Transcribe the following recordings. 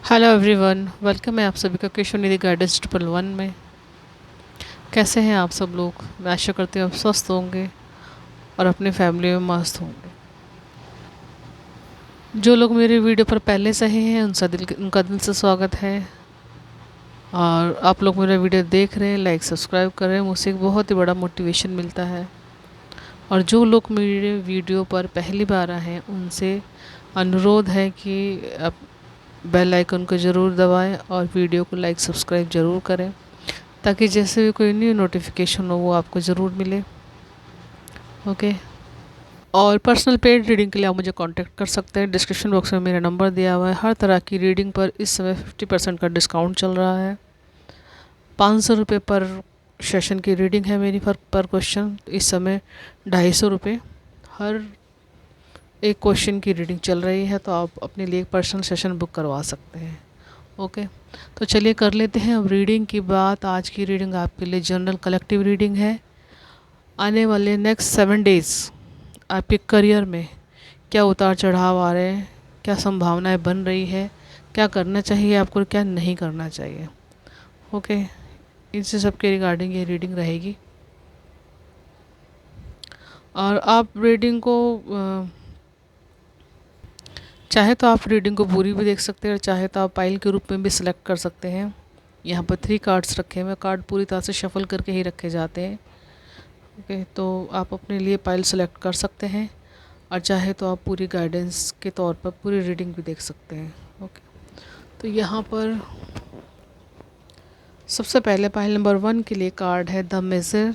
Hello everyone, welcome है आप सभी का क्वेश्चन निधि गाइडेंस 111 में। कैसे हैं आप सब लोग? मैं आशा करती हूँ आप स्वस्थ होंगे और अपनी फैमिली में मस्त होंगे। जो लोग मेरे वीडियो पर पहले से ही हैं उनका दिल से स्वागत है। और आप लोग मेरा वीडियो देख रहे हैं, लाइक सब्सक्राइब कर रहे हैं, मुझसे एक बहुत ही बड़ा मोटिवेशन मिलता है। और जो लोग मेरे वीडियो पर पहली बार आए हैं उनसे अनुरोध है कि आप बेल आइकन को ज़रूर दबाएं और वीडियो को लाइक सब्सक्राइब ज़रूर करें, ताकि जैसे भी कोई न्यू नोटिफिकेशन हो वो आपको ज़रूर मिले। ओके। और पर्सनल पेड रीडिंग के लिए आप मुझे कांटेक्ट कर सकते हैं। डिस्क्रिप्शन बॉक्स में मेरा नंबर दिया हुआ है। हर तरह की रीडिंग पर इस समय 50% का डिस्काउंट चल रहा है। 500 रुपये पर सेशन की रीडिंग है मेरी पर क्वेश्चन। इस समय 250 रुपये हर एक क्वेश्चन की रीडिंग चल रही है, तो आप अपने लिए एक पर्सनल सेशन बुक करवा सकते हैं। ओके। तो चलिए कर लेते हैं अब रीडिंग की बात। आज की रीडिंग आपके लिए जनरल कलेक्टिव रीडिंग है। आने वाले नेक्स्ट 7 डेज़ आपके करियर में क्या उतार चढ़ाव आ रहे हैं, क्या संभावनाएं बन रही है, क्या करना चाहिए आपको, क्या नहीं करना चाहिए। ओके। इनसे सब के रिगार्डिंग ये रीडिंग रहेगी। और आप रीडिंग को चाहे तो आप रीडिंग को पूरी भी देख सकते हैं, और चाहे तो आप पाइल के रूप में भी सिलेक्ट कर सकते हैं। यहाँ पर 3 कार्ड्स रखे हुए हैं। कार्ड पूरी तरह से शफल करके ही रखे जाते हैं। ओके। तो आप अपने लिए पाइल सेलेक्ट कर सकते हैं, और चाहे तो आप पूरी गाइडेंस के तौर पर पूरी रीडिंग भी देख सकते हैं। ओके। तो यहाँ पर सबसे पहले पाइल नंबर 1 के लिए कार्ड है द मेजर।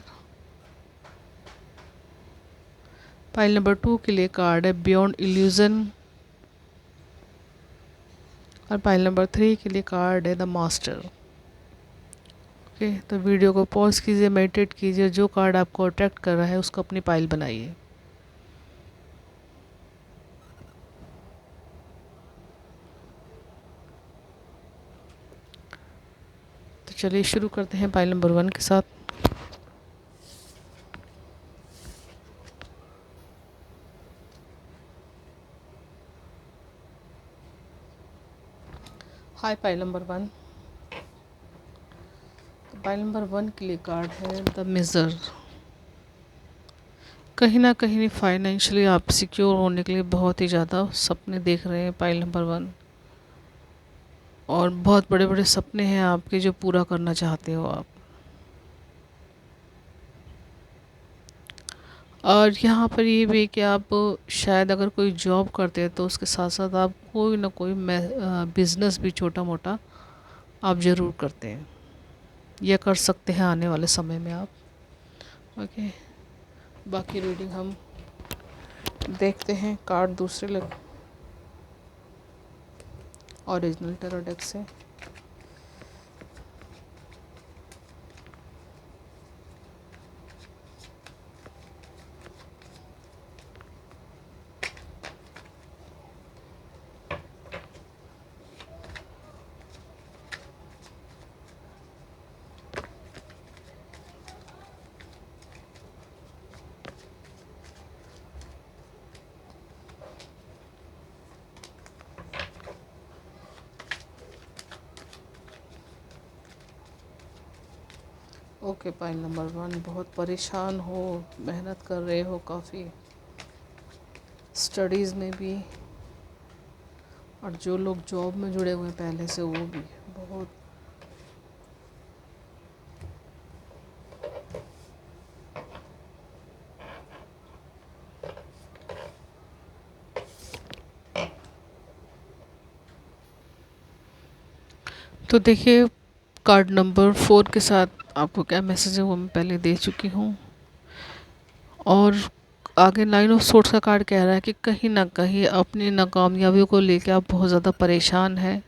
पाइल नंबर 2 के लिए कार्ड है बियॉन्ड इल्यूजन। और पाइल नंबर 3 के लिए कार्ड है द मास्टर। ओके। तो वीडियो को पॉज कीजिए, मेडिटेट कीजिए, जो कार्ड आपको अट्रैक्ट कर रहा है उसको अपनी पाइल बनाइए। तो चलिए शुरू करते हैं पाइल नंबर 1 के साथ। हाय पाइल नंबर 1। तो पाइल नंबर 1 के लिए कार्ड है द मेजर। कहीं ना कहीं फाइनेंशियली आप सिक्योर होने के लिए बहुत ही ज़्यादा सपने देख रहे हैं पाइल नंबर 1। और बहुत बड़े बड़े सपने हैं आपके जो पूरा करना चाहते हो आप। और यहाँ पर ये भी कि आप शायद अगर कोई जॉब करते हैं तो उसके साथ साथ आप कोई ना कोई बिज़नेस भी छोटा मोटा आप ज़रूर करते हैं या कर सकते हैं आने वाले समय में आप। ओके। बाकी रीडिंग हम देखते हैं कार्ड दूसरे लग ओरिजिनल टेरो डेक से। ओके। पाइल नंबर 1, बहुत परेशान हो, मेहनत कर रहे हो काफ़ी स्टडीज़ में भी, और जो लोग जॉब में जुड़े हुए हैं पहले से वो भी बहुत। तो देखिए, कार्ड नंबर 4 के साथ आपको क्या मैसेज है वो मैं पहले दे चुकी हूँ। और आगे 9 ऑफ सोर्ड्स का कार्ड कह रहा है कि कहीं ना कहीं अपनी नाकामयाबियों को लेकर आप बहुत ज़्यादा परेशान हैं।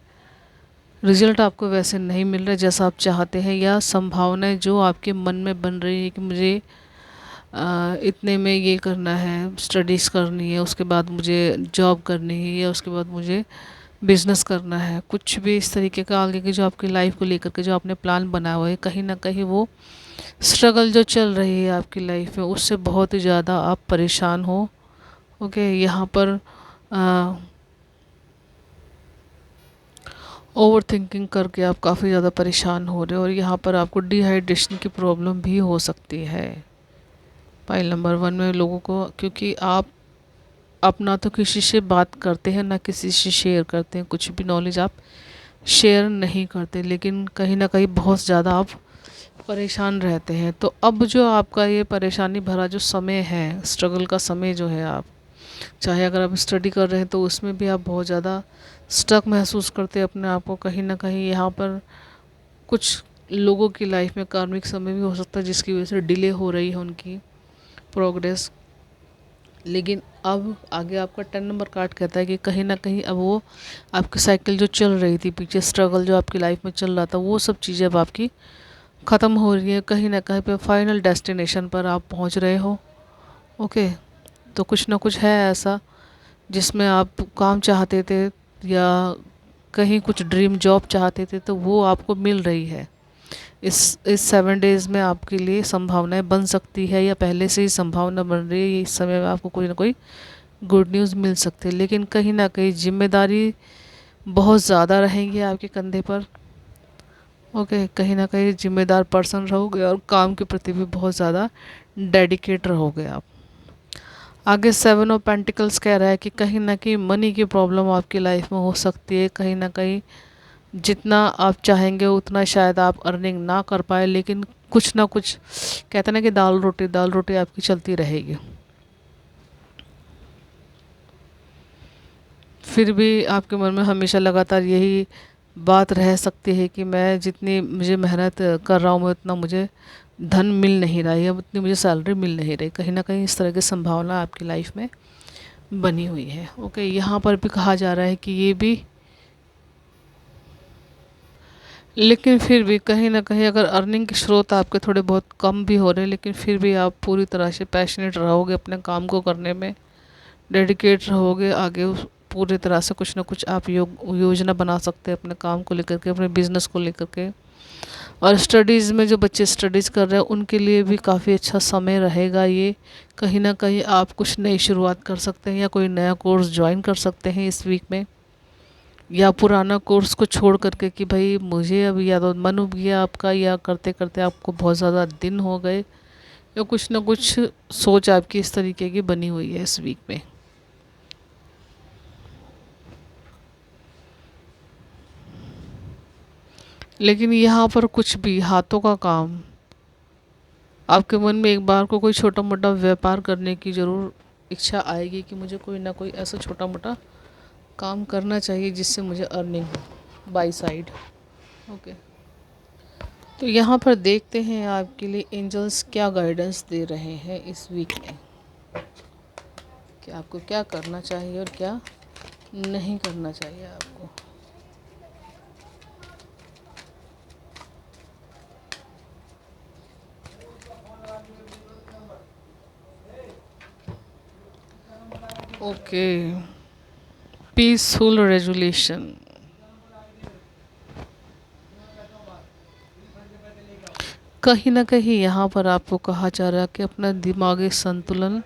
रिज़ल्ट आपको वैसे नहीं मिल रहा जैसा आप चाहते हैं, या संभावनाएं जो आपके मन में बन रही है कि मुझे इतने में ये करना है, स्टडीज़ करनी है, उसके बाद मुझे जॉब करनी है, या उसके बाद मुझे बिज़नेस करना है, कुछ भी इस तरीके का आगे की जो आपकी लाइफ को लेकर के जो आपने प्लान बनाया हुआ है, कहीं ना कहीं वो स्ट्रगल जो चल रही है आपकी लाइफ में उससे बहुत ही ज़्यादा आप परेशान हो। ओके। यहाँ पर ओवर थिंकिंग करके आप काफ़ी ज़्यादा परेशान हो रहे हो और यहाँ पर आपको डिहाइड्रेशन की प्रॉब्लम भी हो सकती है पाइल नंबर 1 में लोगों को, क्योंकि आप अपना तो किसी से बात करते हैं ना किसी से शेयर करते हैं, कुछ भी नॉलेज आप शेयर नहीं करते, लेकिन कहीं ना कहीं बहुत ज़्यादा आप परेशान रहते हैं। तो अब जो आपका ये परेशानी भरा जो समय है, स्ट्रगल का समय जो है, आप चाहे अगर आप स्टडी कर रहे हैं तो उसमें भी आप बहुत ज़्यादा स्टक महसूस करते हैं अपने आप को। कहीं ना कहीं यहाँ पर कुछ लोगों की लाइफ में कार्मिक समय भी हो सकता है जिसकी वजह से डिले हो रही है उनकी प्रोग्रेस। लेकिन अब आगे आपका 10 नंबर कार्ड कहता है कि कहीं ना कहीं अब वो आपकी साइकिल जो चल रही थी पीछे, स्ट्रगल जो आपकी लाइफ में चल रहा था, वो सब चीज़ें अब आपकी ख़त्म हो रही है। कहीं ना कहीं पे फाइनल डेस्टिनेशन पर आप पहुंच रहे हो। ओके, तो कुछ ना कुछ है ऐसा जिसमें आप काम चाहते थे या कहीं कुछ ड्रीम जॉब चाहते थे, तो वो आपको मिल रही है। इस 7 डेज़ में आपके लिए संभावनाएं बन सकती है या पहले से ही संभावना बन रही है। इस समय में आपको कोई ना कोई गुड न्यूज़ मिल सकती है, लेकिन कहीं ना कहीं जिम्मेदारी बहुत ज़्यादा रहेंगी आपके कंधे पर। ओके, कहीं ना कहीं जिम्मेदार पर्सन रहोगे और काम के प्रति भी बहुत ज़्यादा डेडिकेट रहोगे आप। आगे 7 ऑफ पेंटिकल्स कह रहा है कि कहीं ना कहीं मनी की प्रॉब्लम आपकी लाइफ में हो सकती है। कहीं ना कहीं जितना आप चाहेंगे उतना शायद आप अर्निंग ना कर पाए, लेकिन कुछ ना कुछ कहते हैं ना कि दाल रोटी आपकी चलती रहेगी। फिर भी आपके मन में हमेशा लगातार यही बात रह सकती है कि मैं जितनी मुझे मेहनत कर रहा हूँ मैं उतना मुझे धन मिल नहीं रहा है या उतनी मुझे सैलरी मिल नहीं रही। कहीं ना कहीं इस तरह की संभावना आपकी लाइफ में बनी हुई है। ओके, यहाँ पर भी कहा जा रहा है कि ये भी, लेकिन फिर भी कहीं ना कहीं अगर अर्निंग के स्रोत आपके थोड़े बहुत कम भी हो रहे हैं, लेकिन फिर भी आप पूरी तरह से पैशनेट रहोगे अपने काम को करने में, डेडिकेट रहोगे। आगे पूरी तरह से कुछ ना कुछ आप योजना बना सकते हैं अपने काम को लेकर के, अपने बिजनेस को लेकर के। और स्टडीज़ में जो बच्चे स्टडीज़ कर रहे हैं उनके लिए भी काफ़ी अच्छा समय रहेगा ये। कहीं ना कहीं आप कुछ नई शुरुआत कर सकते हैं या कोई नया कोर्स ज्वाइन कर सकते हैं इस वीक में, या पुराना कोर्स को छोड़ करके कि भाई मुझे अब या तो मन उब गया आपका, या करते करते आपको बहुत ज़्यादा दिन हो गए, या कुछ ना कुछ सोच आपकी इस तरीके की बनी हुई है इस वीक में। लेकिन यहाँ पर कुछ भी हाथों का काम, आपके मन में एक बार को कोई छोटा मोटा व्यापार करने की ज़रूर इच्छा आएगी कि मुझे कोई ना कोई ऐसा छोटा मोटा काम करना चाहिए जिससे मुझे अर्निंग हो बाई साइड। ओके, तो यहाँ पर देखते हैं आपके लिए एंजल्स क्या गाइडेंस दे रहे हैं इस वीक में, कि आपको क्या करना चाहिए और क्या नहीं करना चाहिए आपको। Okay, peaceful resolution. कहीं ना कहीं यहाँ पर आपको कहा जा रहा है कि अपना दिमागी संतुलन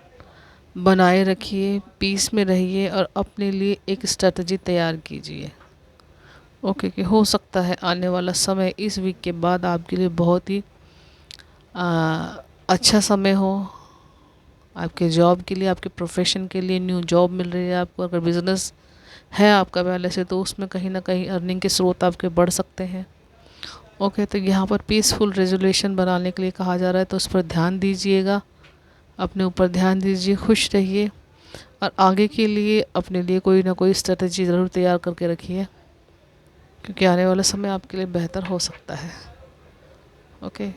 बनाए रखिए, पीस में रहिए और अपने लिए एक स्ट्रेटजी तैयार कीजिए। ओके, कि हो सकता है आने वाला समय इस वीक के बाद आपके लिए बहुत ही अच्छा समय हो। आपके जॉब के लिए, आपके प्रोफेशन के लिए न्यू जॉब मिल रही है आपको। अगर बिज़नेस है आपका पहले से तो उसमें कहीं ना कहीं अर्निंग के स्रोत आपके बढ़ सकते हैं। ओके, तो यहाँ पर पीसफुल रेजोल्यूशन बनाने के लिए कहा जा रहा है, तो उस पर ध्यान दीजिएगा, अपने ऊपर ध्यान दीजिए, खुश रहिए और आगे के लिए अपने लिए कोई ना कोई स्ट्रेटजी ज़रूर तैयार करके रखिए, क्योंकि आने वाला समय आपके लिए बेहतर हो सकता है। ओके,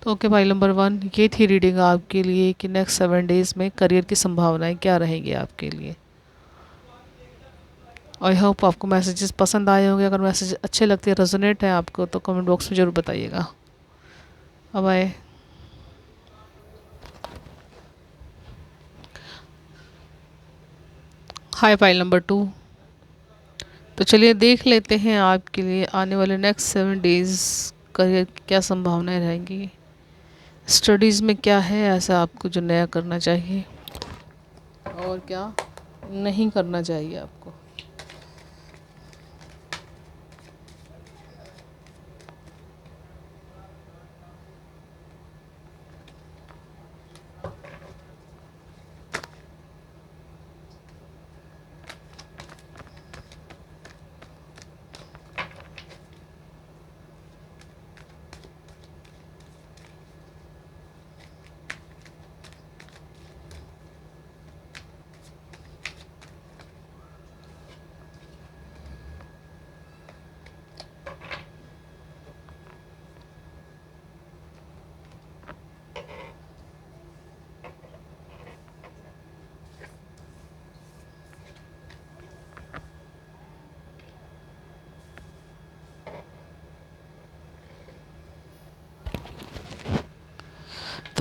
तो ओके भाई नंबर 1, ये थी रीडिंग आपके लिए कि नेक्स्ट 7 डेज़ में करियर की संभावनाएं क्या रहेंगी आपके लिए। आई होप आपको मैसेजेस पसंद आए होंगे। अगर मैसेज अच्छे लगते हैं, रेजोनेट है आपको, तो कमेंट बॉक्स में ज़रूर बताइएगा। बाय। हाय फाइल नंबर 2। तो चलिए देख लेते हैं आपके लिए आने वाले नेक्स्ट 7 डेज़ करियर की क्या संभावनाएं रहेंगी, स्टडीज़ में क्या है ऐसा आपको जो नया करना चाहिए और क्या नहीं करना चाहिए आपको।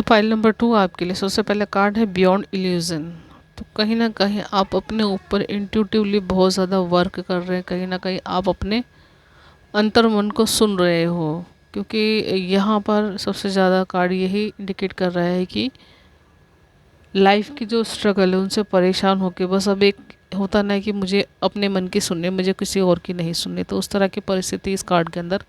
फाइल नंबर 2 आपके लिए सबसे पहला कार्ड है बियॉन्ड इल्यूज़न। तो कहीं ना कहीं आप अपने ऊपर इंट्यूटिवली बहुत ज़्यादा वर्क कर रहे हैं, कहीं ना कहीं आप अपने अंतर मन को सुन रहे हो, क्योंकि यहाँ पर सबसे ज़्यादा कार्ड यही इंडिकेट कर रहा है कि लाइफ की जो स्ट्रगल है उनसे परेशान होके बस अब एक होता ना है कि मुझे अपने मन की सुननी, मुझे किसी और की नहीं सुननी, तो उस तरह की परिस्थिति इस कार्ड के अंदर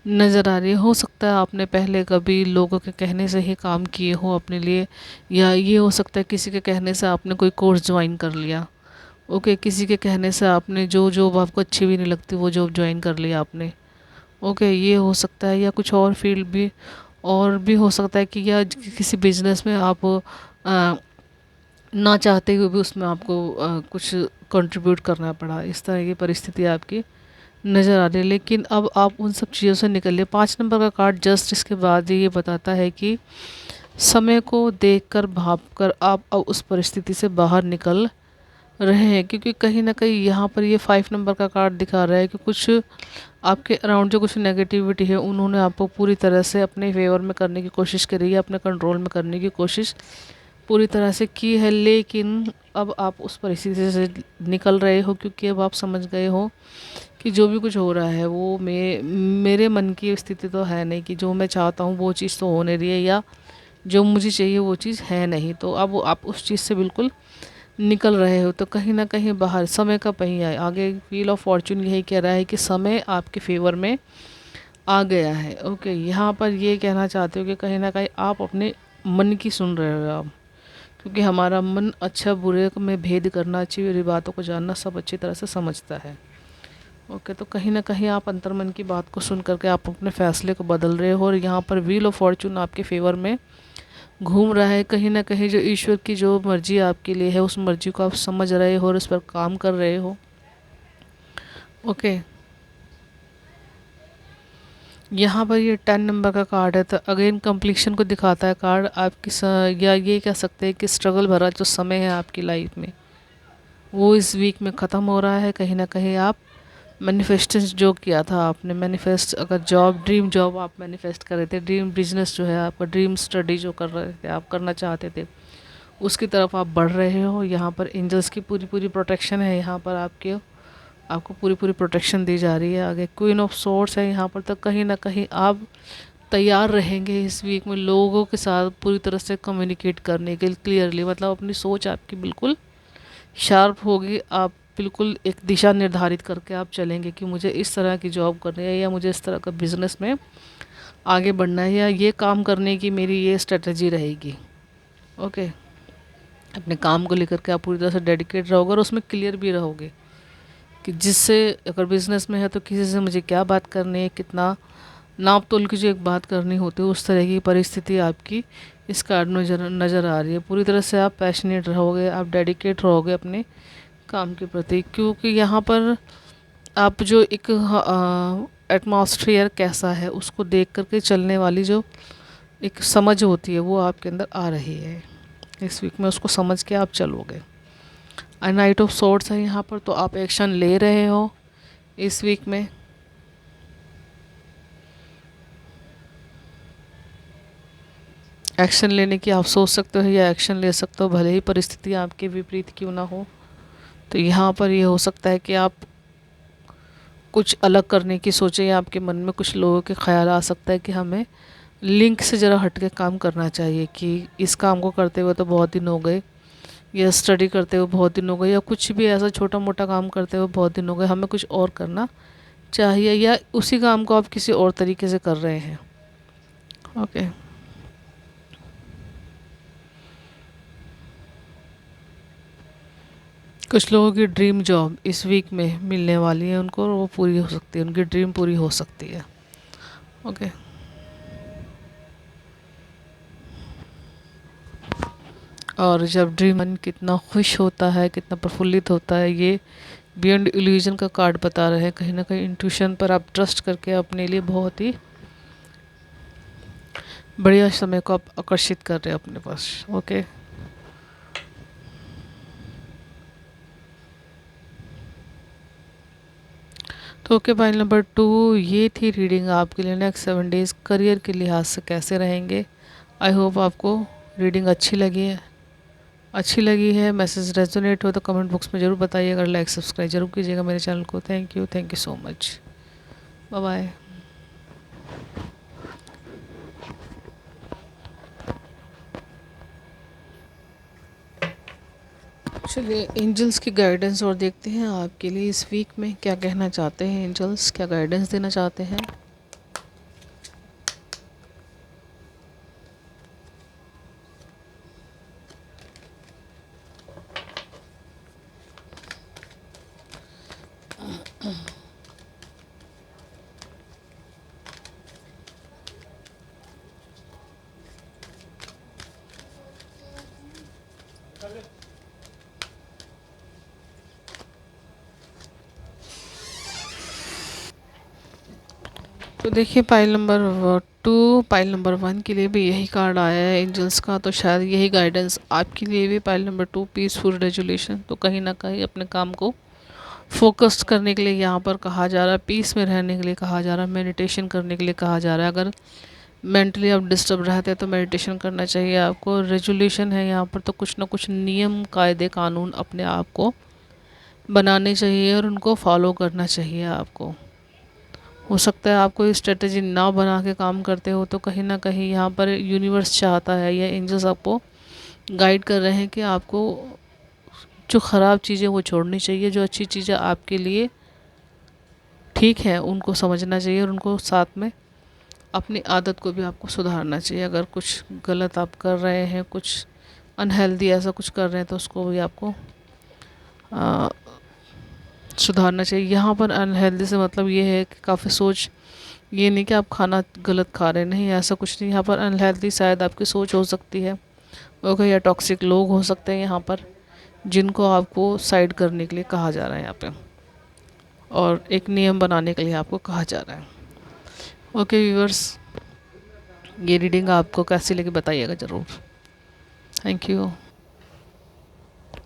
नज़र आ रही है। हो सकता है आपने पहले कभी लोगों के कहने से ही काम किए हो अपने लिए, या ये हो सकता है किसी के कहने से आपने कोई कोर्स ज्वाइन कर लिया। ओके, किसी के कहने से आपने जो जॉब आपको अच्छी भी नहीं लगती वो जॉब ज्वाइन कर लिया आपने। ओके, ये हो सकता है, या कुछ और फील्ड भी और भी हो सकता है कि या किसी बिजनेस में आप ना चाहते हुए भी उसमें आपको कुछ कंट्रीब्यूट करना पड़ा। इस तरह की परिस्थिति आपकी नज़र आ रही है, लेकिन अब आप उन सब चीज़ों से निकलिए। 5 नंबर का कार्ड जस्ट इसके बाद ये बताता है कि समय को देखकर भांपकर आप अब उस परिस्थिति से बाहर निकल रहे हैं, क्योंकि कहीं ना कहीं यहाँ पर ये 5 नंबर का कार्ड दिखा रहा है कि कुछ आपके अराउंड जो कुछ नेगेटिविटी है उन्होंने आपको पूरी तरह से अपने फेवर में करने की कोशिश करी है, अपने कंट्रोल में करने की कोशिश पूरी तरह से की है। लेकिन अब आप उस परिस्थिति से निकल रहे हो, क्योंकि अब आप समझ गए हो कि जो भी कुछ हो रहा है वो मेरे मन की स्थिति तो है नहीं, कि जो मैं चाहता हूँ वो चीज़ तो हो नहीं रही है, या जो मुझे चाहिए वो चीज़ है नहीं। तो अब आप उस चीज़ से बिल्कुल निकल रहे हो। तो कहीं ना कहीं बाहर समय का पहिया है, आगे व्हील ऑफ फॉर्चून यही कह रहा है कि समय आपके फेवर में आ गया है। ओके, यहाँ पर ये कहना चाहते हो कि कहीं ना कहीं आप अपने मन की सुन रहे हो आप, क्योंकि हमारा मन अच्छा बुरे में भेद करना, अच्छी बुरी बातों को जानना सब अच्छी तरह से समझता है। ओके, तो कहीं ना कहीं आप अंतर्मन की बात को सुन करके आप अपने फैसले को बदल रहे हो, और यहाँ पर व्हील ऑफ फॉर्चून आपके फेवर में घूम रहा है। कहीं ना कहीं जो ईश्वर की जो मर्जी आपके लिए है उस मर्जी को आप समझ रहे हो और उस पर काम कर रहे हो। ओके, यहाँ पर ये 10 नंबर का कार्ड है, तो अगेन कंप्लीशन को दिखाता है कार्ड आपकी या ये कह सकते हैं कि स्ट्रगल भरा जो समय है आपकी लाइफ में वो इस वीक में ख़त्म हो रहा है। कहीं ना कहीं आप मैनिफेस्टेशन जो किया था आपने, मैनिफेस्ट अगर जॉब, ड्रीम जॉब आप मैनिफेस्ट कर रहे थे, ड्रीम बिजनेस जो है आपका, ड्रीम स्टडी जो कर रहे थे आप, करना चाहते थे, उसकी तरफ आप बढ़ रहे हो। यहाँ पर एंजल्स की पूरी पूरी प्रोटेक्शन है, यहाँ पर आपको पूरी पूरी प्रोटेक्शन दी जा रही है। आगे क्वीन ऑफ सोर्ड्स है यहाँ पर, तो कहीं ना कहीं आप तैयार रहेंगे इस वीक में लोगों के साथ पूरी तरह से कम्युनिकेट करने के लिए क्लियरली, मतलब अपनी सोच आपकी बिल्कुल शार्प होगी। आप बिल्कुल एक दिशा निर्धारित करके आप चलेंगे कि मुझे इस तरह की जॉब करनी है, या मुझे इस तरह का बिज़नेस में आगे बढ़ना है, या ये काम करने की मेरी ये स्ट्रेटजी रहेगी। ओके, अपने काम को लेकर के आप पूरी तरह से डेडिकेट रहोगे और उसमें क्लियर भी रहोगे कि जिससे, अगर बिज़नेस में है तो किसी से मुझे क्या बात करनी है, कितना नाप तोल की जो एक बात करनी होती है, उस तरह की परिस्थिति आपकी इस कार्ड में नज़र आ रही है। पूरी तरह से आप पैशनेट रहोगे, आप डेडिकेट रहोगे अपने काम के प्रति, क्योंकि यहाँ पर आप जो एक एटमॉस्फेयर कैसा है उसको देख करके चलने वाली जो एक समझ होती है वो आपके अंदर आ रही है इस वीक में, उसको समझ के आप चलोगे। नाइट ऑफ सॉर्ड्स है यहाँ पर, तो आप एक्शन ले रहे हो इस वीक में। एक्शन लेने की आप सोच सकते हो या एक्शन ले सकते हो, भले ही परिस्थिति आपके विपरीत क्यों ना हो। तो यहाँ पर ये हो सकता है कि आप कुछ अलग करने की सोचें, या आपके मन में कुछ लोगों के ख्याल आ सकता है कि हमें लिंक से ज़रा हट के काम करना चाहिए, कि इस काम को करते हुए तो बहुत दिन हो गए, या स्टडी करते हुए बहुत दिन हो गए, या कुछ भी ऐसा छोटा मोटा काम करते हुए बहुत दिन हो गए, हमें कुछ और करना चाहिए, या उसी काम को आप किसी और तरीके से कर रहे हैं। ओके, कुछ लोगों की ड्रीम जॉब इस वीक में मिलने वाली है उनको, और वो पूरी हो सकती है, उनकी ड्रीम पूरी हो सकती है। ओके, और जब ड्रीम मन कितना खुश होता है, कितना प्रफुल्लित होता है, ये बियॉन्ड इल्यूजन का कार्ड बता रहे हैं। कहीं ना कहीं इंट्यूशन पर आप ट्रस्ट करके अपने लिए बहुत ही बढ़िया समय को आप आकर्षित कर रहे हैं अपने पास। ओके, तो ओके, फाइल नंबर 2 ये थी रीडिंग आपके लिए। नेक्स्ट 7 डेज़ करियर के लिहाज से कैसे रहेंगे आई होप आपको रीडिंग अच्छी लगी है। मैसेज रेजोनेट हो तो कमेंट बॉक्स में ज़रूर बताइए। अगर लाइक सब्सक्राइब जरूर कीजिएगा मेरे चैनल को। Thank you so much. Bye bye. चलिए एंजल्स की गाइडेंस और देखते हैं आपके लिए इस वीक में क्या कहना चाहते हैं एंजल्स, क्या गाइडेंस देना चाहते हैं। तो देखिए पाइल नंबर 2, पाइल नंबर 1 के लिए भी यही कार्ड आया है एंजल्स का, तो शायद यही गाइडेंस आपके लिए भी। पाइल नंबर 2 पीसफुल रेजोल्यूशन, तो कहीं ना कहीं अपने काम को फोकस करने के लिए यहाँ पर कहा जा रहा है, पीस में रहने के लिए कहा जा रहा है, मेडिटेशन करने के लिए कहा जा रहा है। अगर मेंटली आप डिस्टर्ब रहते हैं तो मेडिटेशन करना चाहिए आपको। रेजोल्यूशन है यहाँ पर, तो कुछ ना कुछ नियम कायदे कानून अपने आप को बनाने चाहिए और उनको फॉलो करना चाहिए आपको। हो सकता है आप कोई स्ट्रेटजी ना बना के काम करते हो, तो कहीं ना कहीं यहाँ पर यूनिवर्स चाहता है या एंजल्स आपको गाइड कर रहे हैं कि आपको जो ख़राब चीज़ें वो छोड़नी चाहिए, जो अच्छी चीज़ें आपके लिए ठीक है उनको समझना चाहिए और उनको साथ में अपनी आदत को भी आपको सुधारना चाहिए। अगर कुछ गलत आप कर रहे हैं, कुछ अनहेल्दी ऐसा कुछ कर रहे हैं, तो उसको भी आपको आ, सुधारना चाहिए। यहाँ पर अनहेल्दी से मतलब ये है कि काफ़ी सोच, ये नहीं कि आप खाना गलत खा रहे हैं, नहीं ऐसा कुछ नहीं। यहाँ पर अनहेल्दी शायद आपकी सोच हो सकती है, ओके, या टॉक्सिक लोग हो सकते हैं यहाँ पर, जिनको आपको साइड करने के लिए कहा जा रहा है यहाँ पे, और एक नियम बनाने के लिए आपको कहा जा रहा है। ओके व्यूअर्स, ये रीडिंग आपको कैसी लगी बताइएगा ज़रूर। Thank you.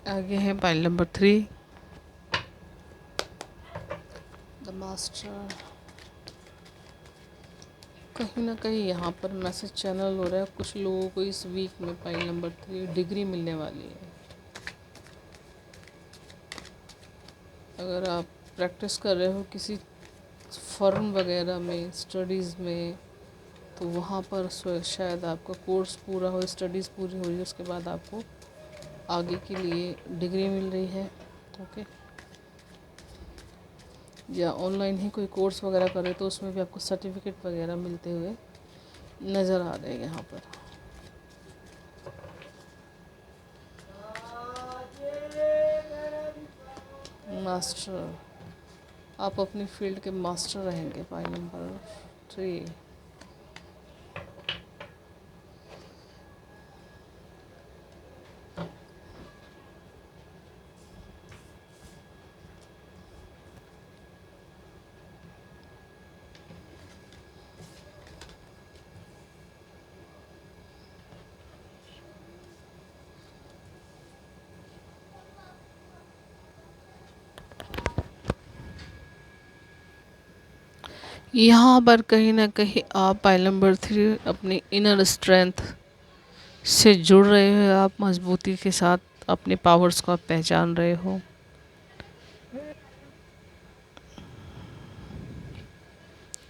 आगे है पाइल नंबर 3, द मास्टर। कहीं ना कहीं यहाँ पर मैसेज चैनल हो रहा है कुछ लोगों को इस वीक में पाइल नंबर 3 डिग्री मिलने वाली है। अगर आप प्रैक्टिस कर रहे हो किसी फर्म वगैरह में, स्टडीज़ में, तो वहाँ पर शायद आपका कोर्स पूरा हो, स्टडीज़ पूरी हो रही है, उसके बाद आपको आगे के लिए डिग्री मिल रही है। ओके, या ऑनलाइन ही कोई कोर्स वगैरह करे तो उसमें भी आपको सर्टिफिकेट वगैरह मिलते हुए नज़र आ रहे हैं यहाँ पर। मास्टर, आप अपनी फील्ड के मास्टर रहेंगे। पाइल नंबर 3, यहाँ पर कहीं ना कहीं आप पाइल नंबर 3 अपनी इनर स्ट्रेंथ से जुड़ रहे हो। आप मजबूती के साथ अपने पावर्स को आप पहचान रहे हो।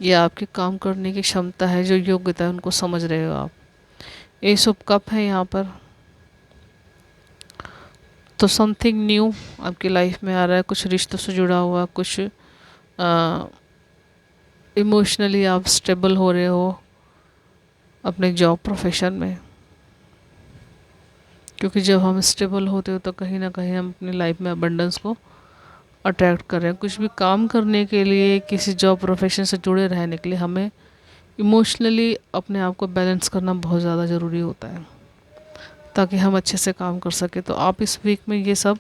ये आपकी काम करने की क्षमता है, जो योग्यता है उनको समझ रहे हो आप। एस ऑफ कप है यहाँ पर, तो समथिंग न्यू आपकी लाइफ में आ रहा है, कुछ रिश्तों से जुड़ा हुआ, कुछ इमोशनली आप स्टेबल हो रहे हो अपने जॉब प्रोफेशन में। क्योंकि जब हम स्टेबल होते हो तो कहीं ना कहीं हम अपनी लाइफ में अबंडेंस को अट्रैक्ट कर रहे हैं। कुछ भी काम करने के लिए, किसी जॉब प्रोफेशन से जुड़े रहने के लिए हमें इमोशनली अपने आप को बैलेंस करना बहुत ज़्यादा ज़रूरी होता है, ताकि हम अच्छे से काम कर सकें। तो आप इस वीक में ये सब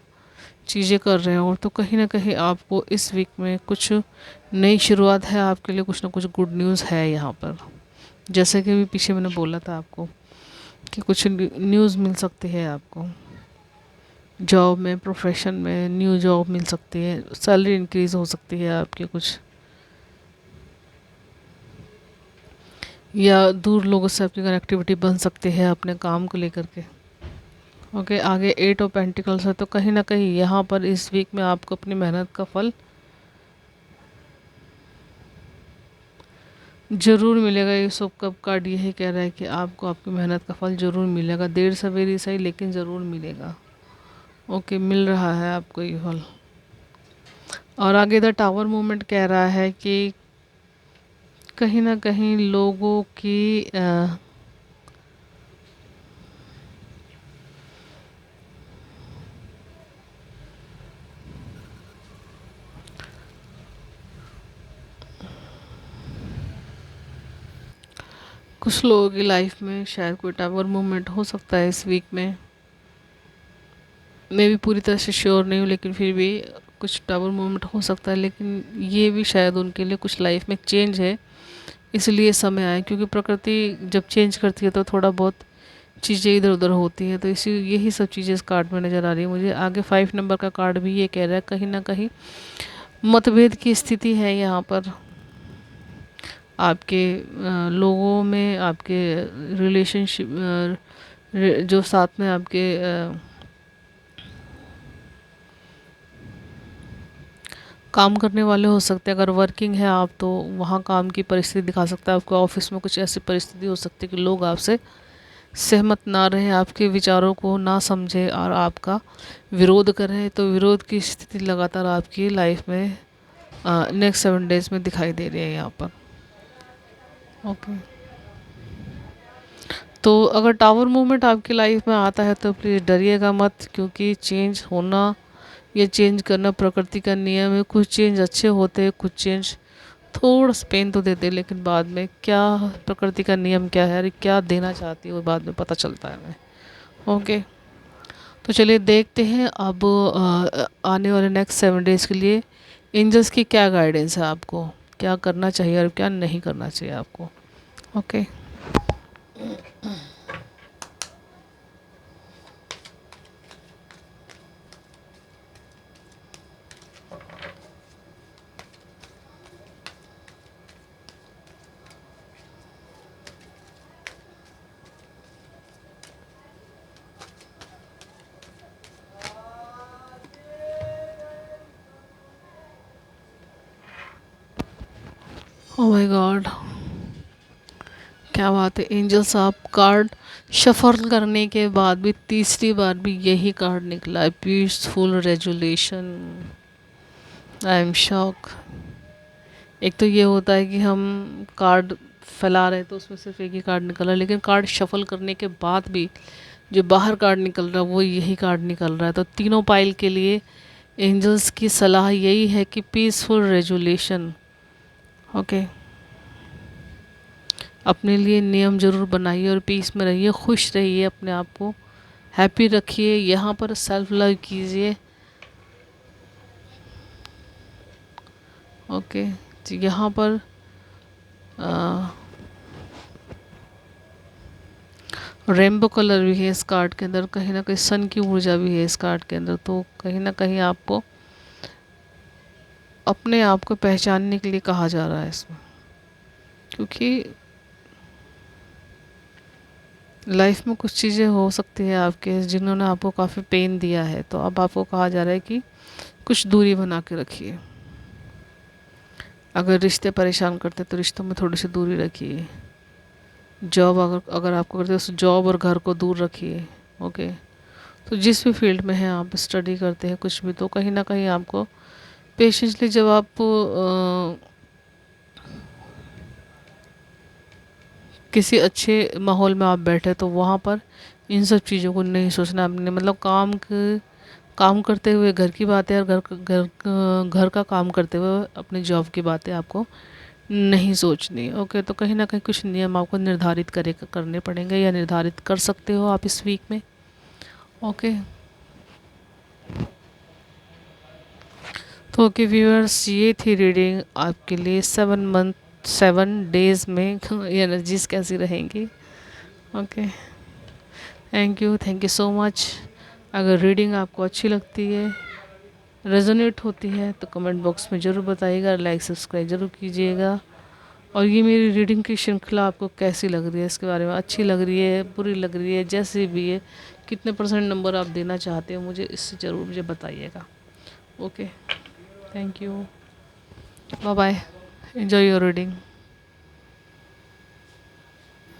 चीज़ें कर रहे हो, तो कहीं ना कहीं आपको इस वीक में कुछ नई शुरुआत है आपके लिए, कुछ ना कुछ गुड न्यूज़ है यहाँ पर। जैसे कि अभी पीछे मैंने बोला था आपको कि कुछ न्यूज़ मिल सकती है आपको, जॉब में, प्रोफेशन में न्यू जॉब मिल सकती है, सैलरी इंक्रीज़ हो सकती है आपकी कुछ। या दूर लोगों से आपकी कनेक्टिविटी बन सकती है अपने काम को लेकर के। ओके, आगे 8 ऑफ पेंटिकल्स है, तो कहीं ना कहीं यहाँ पर इस वीक में आपको अपनी मेहनत का फल ज़रूर मिलेगा। ये सब कब कार्ड यही कह रहा है कि आपको आपकी मेहनत का फल ज़रूर मिलेगा, देर सवेरी सही लेकिन ज़रूर मिलेगा। ओके, मिल रहा है आपको ये फल। और आगे द टावर मूवमेंट कह रहा है कि कहीं ना कहीं लोगों की कुछ लोगों की लाइफ में शायद कोई टावर मूवमेंट हो सकता है इस वीक में। मैं भी पूरी तरह से श्योर नहीं हूँ, लेकिन फिर भी कुछ टावर मूवमेंट हो सकता है। लेकिन ये भी शायद उनके लिए कुछ लाइफ में चेंज है, इसलिए समय आए, क्योंकि प्रकृति जब चेंज करती है तो थोड़ा बहुत चीज़ें इधर उधर होती है। तो इसी यही सब चीज़ें इस कार्ड में नज़र आ रही है मुझे। आगे 5 नंबर का कार्ड भी ये कह रहा है कहीं ना कहीं मतभेद की स्थिति है यहाँ पर आपके लोगों में, आपके रिलेशनशिप जो साथ में आपके काम करने वाले हो सकते हैं। अगर वर्किंग है आप तो वहाँ काम की परिस्थिति दिखा सकता है। आपके ऑफिस में कुछ ऐसी परिस्थिति हो सकती है कि लोग आपसे सहमत ना रहे, आपके विचारों को ना समझे और आपका विरोध करें। तो विरोध की स्थिति लगातार आपकी लाइफ में नेक्स्ट 7 डेज में दिखाई दे रही है यहाँ पर। ओके, तो अगर टावर मूवमेंट आपकी लाइफ में आता है तो प्लीज़ डरिएगा मत, क्योंकि चेंज होना या चेंज करना प्रकृति का नियम है। कुछ चेंज अच्छे होते हैं, कुछ चेंज थोड़ा सा पेन तो देते हैं, लेकिन बाद में क्या प्रकृति का नियम क्या है और क्या देना चाहती है वो बाद में पता चलता है हमें। ओके, तो चलिए देखते हैं अब आने वाले नेक्स्ट 7 डेज़ के लिए एंजल्स की क्या गाइडेंस है, आपको क्या करना चाहिए और क्या नहीं करना चाहिए आपको। ओके, ओह माय गॉड, क्या बात है। एंजल्स आप कार्ड शफल करने के बाद भी तीसरी बार भी यही कार्ड निकला है, peaceful resolution. I am shock. एक तो ये होता है कि हम कार्ड फैला रहे तो उसमें सिर्फ एक ही कार्ड निकल रहा है, लेकिन कार्ड शफल करने के बाद भी जो बाहर कार्ड निकल रहा है वो यही कार्ड निकल रहा है। तो तीनों पाइल के लिए एंजल्स की सलाह यही है कि पीसफुल रेजुलेशन। ओके, अपने लिए नियम ज़रूर बनाइए और पीस में रहिए, खुश रहिए, अपने आप को हैप्पी रखिए। यहाँ पर सेल्फ लव कीजिए। ओके, तो यहाँ पर रेनबो कलर भी है इस कार्ड के अंदर, कहीं ना कहीं सन की ऊर्जा भी है इस कार्ड के अंदर। तो कहीं ना कहीं आपको अपने आप को पहचानने के लिए कहा जा रहा है इसमें, क्योंकि लाइफ में कुछ चीज़ें हो सकती है आपके जिन्होंने आपको काफ़ी पेन दिया है। तो अब आपको कहा जा रहा है कि कुछ दूरी बना के रखिए। अगर रिश्ते परेशान करते तो रिश्तों में थोड़ी सी दूरी रखिए। जॉब अगर अगर आपको करते तो जॉब और घर को दूर रखिए। ओके, तो जिस भी फील्ड में हैं आप, स्टडी करते हैं कुछ भी, तो कहीं ना कहीं आपको पेशेंसली जब आप किसी अच्छे माहौल में आप बैठे तो वहाँ पर इन सब चीज़ों को नहीं सोचना। अपने मतलब काम करते हुए घर की बातें और घर का काम करते हुए अपनी जॉब की बातें आपको नहीं सोचनी। ओके, तो कहीं ना कहीं कुछ नियम आपको निर्धारित करने पड़ेंगे या निर्धारित कर सकते हो आप इस वीक में। ओके, तो ओके व्यूअर्स, ये थी रीडिंग आपके लिए 7 डेज़ में एनर्जीज कैसी रहेंगी। Okay, thank you so much. अगर रीडिंग आपको अच्छी लगती है, रेजोनेट होती है, तो कमेंट बॉक्स में ज़रूर बताइएगा, लाइक सब्सक्राइब ज़रूर कीजिएगा। और ये मेरी रीडिंग की श्रृंखला आपको कैसी लग रही है, इसके बारे में अच्छी लग रही है, बुरी लग रही है, जैसी भी है, कितने % नंबर आप देना चाहते हो मुझे इससे ज़रूर मुझे बताइएगा। Okay, thank you, bye bye, enjoy your reading.